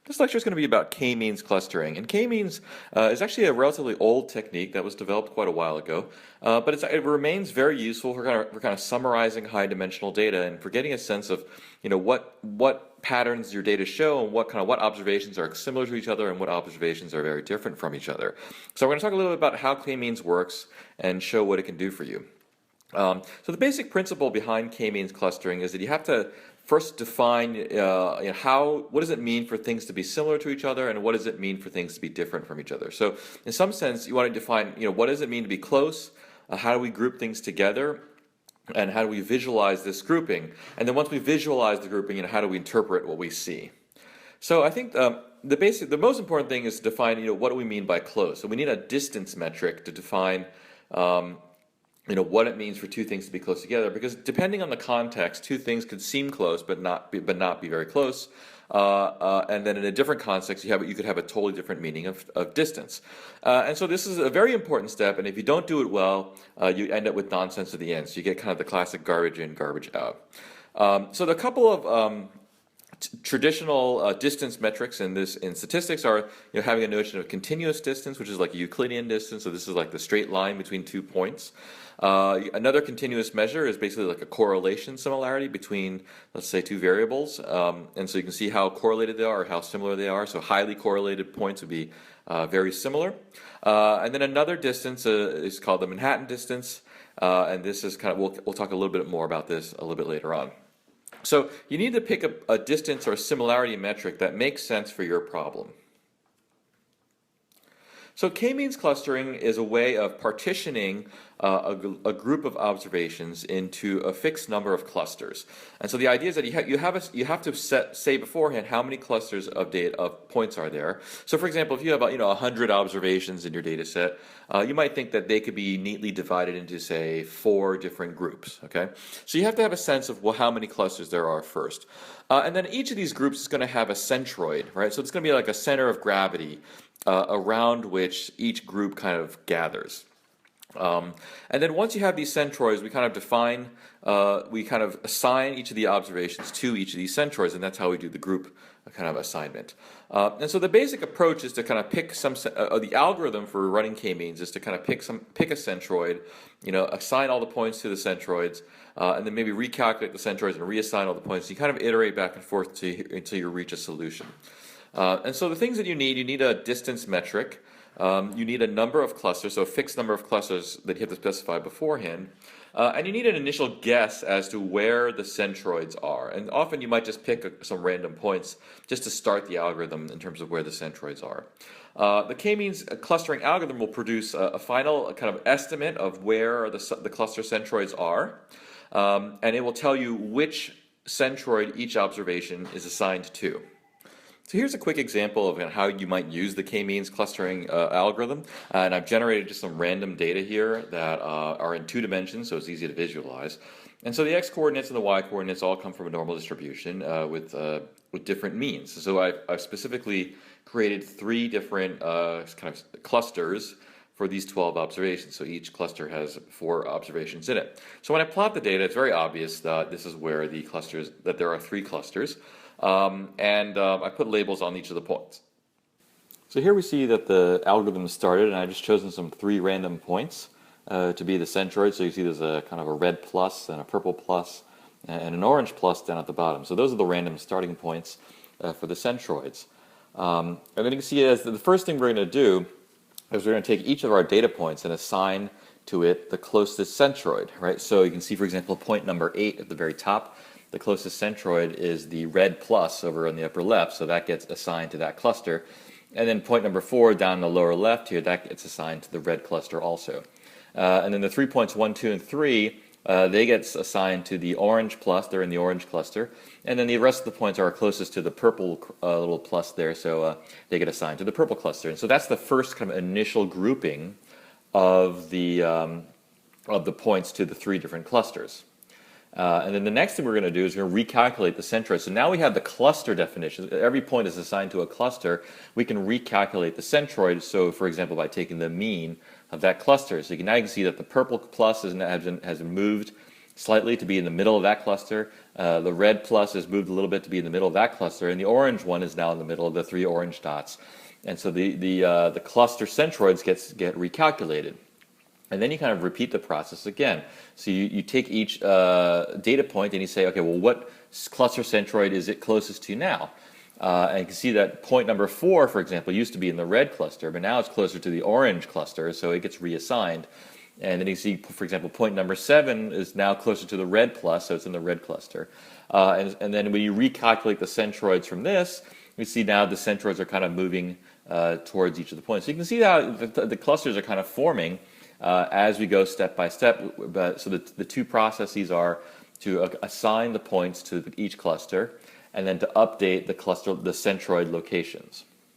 This lecture is going to be about k-means clustering. And k-means is actually a relatively old technique that was developed quite a while ago, but it remains very useful for kind of summarizing high-dimensional data and for getting a sense of, what patterns your data show and what observations are similar to each other and what observations are very different from each other. So we're going to talk a little bit about how k-means works and show what it can do for you. So the basic principle behind k-means clustering is that you have to first define what does it mean for things to be similar to each other, and what does it mean for things to be different from each other. So in some sense, you want to define what does it mean to be close, how do we group things together, and how do we visualize this grouping, and then once we visualize the grouping, how do we interpret what we see. So I think the most important thing is to define what do we mean by close. So we need a distance metric to define what it means for two things to be close together, because depending on the context, two things could seem close but not be very close, and then in a different context you could have a totally different meaning of distance. And so this is a very important step, and if you don't do it well, you end up with nonsense at the end. So you get kind of the classic garbage in, garbage out. So the couple of traditional distance metrics in statistics are having a notion of continuous distance, which is like a Euclidean distance. So this is like the straight line between 2 points. Another continuous measure is basically like a correlation similarity between, let's say, two variables, and so you can see how correlated they are or how similar they are. So highly correlated points would be very similar. And then another distance is called the Manhattan distance, and this is we'll talk a little bit more about this a little bit later on. So you need to pick a distance or a similarity metric that makes sense for your problem. So k-means clustering is a way of partitioning a group of observations into a fixed number of clusters. And so the idea is that you have to say beforehand how many clusters of points are there. So for example, if you have 100 observations in your data set, you might think that they could be neatly divided into, say, 4 different groups. Okay, so you have to have a sense of how many clusters there are first. And then each of these groups is going to have a centroid, right? So it's going to be like a center of gravity around which each group kind of gathers. And then once you have these centroids, we kind of assign each of the observations to each of these centroids, and that's how we do the group kind of assignment. And so the basic approach is to kind of pick the algorithm for running k-means is to kind of pick a centroid, assign all the points to the centroids, and then maybe recalculate the centroids and reassign all the points. You kind of iterate back and forth until you reach a solution. And so the things that you need a distance metric, you need a number of clusters, so a fixed number of clusters that you have to specify beforehand, and you need an initial guess as to where the centroids are. And often you might just pick some random points just to start the algorithm in terms of where the centroids are. The k-means clustering algorithm will produce a final kind of estimate of where the cluster centroids are, and it will tell you which centroid each observation is assigned to. So here's a quick example of how you might use the k-means clustering algorithm, and I've generated just some random data here that are in 2 dimensions, so it's easy to visualize. And so the x-coordinates and the y-coordinates all come from a normal distribution with different means. So I've specifically created 3 different kind of clusters for these 12 observations. So each cluster has 4 observations in it. So when I plot the data, it's very obvious that this is where that there are 3 clusters. I put labels on each of the points. So here we see that the algorithm started, and I've just chosen some 3 random points to be the centroid. So you see there's a kind of a red plus and a purple plus and an orange plus down at the bottom. So those are the random starting points for the centroids. And then you can see the first thing we're going to do is we're going to take each of our data points and assign to it the closest centroid, right? So you can see, for example, point number 8 at the very top. The closest centroid is the red plus over on the upper left, so that gets assigned to that cluster. And then point number 4 down the lower left here, that gets assigned to the red cluster also. And then the 3 points 1, 2, and 3, they get assigned to the orange plus, they're in the orange cluster. And then the rest of the points are closest to the purple little plus there, so they get assigned to the purple cluster. And so that's the first kind of initial grouping of the points to the 3 different clusters. And then the next thing we're going to do is we're going to recalculate the centroid. So now we have the cluster definition. Every point is assigned to a cluster. We can recalculate the centroid. So, for example, by taking the mean of that cluster. So now you can see that the purple plus has moved slightly to be in the middle of that cluster. The red plus is moved a little bit to be in the middle of that cluster, and the orange one is now in the middle of the 3 orange dots. And so the cluster centroids get recalculated. And then you kind of repeat the process again. So you take each data point and you say, okay, well, what cluster centroid is it closest to now? And you can see that point number 4, for example, used to be in the red cluster, but now it's closer to the orange cluster, so it gets reassigned. And then you see, for example, point number 7 is now closer to the red plus, so it's in the red cluster. And then when you recalculate the centroids from this, we see now the centroids are kind of moving towards each of the points. So you can see how the clusters are kind of forming as we go step by step. So the two processes are to assign the points to each cluster, and then to update the centroid locations.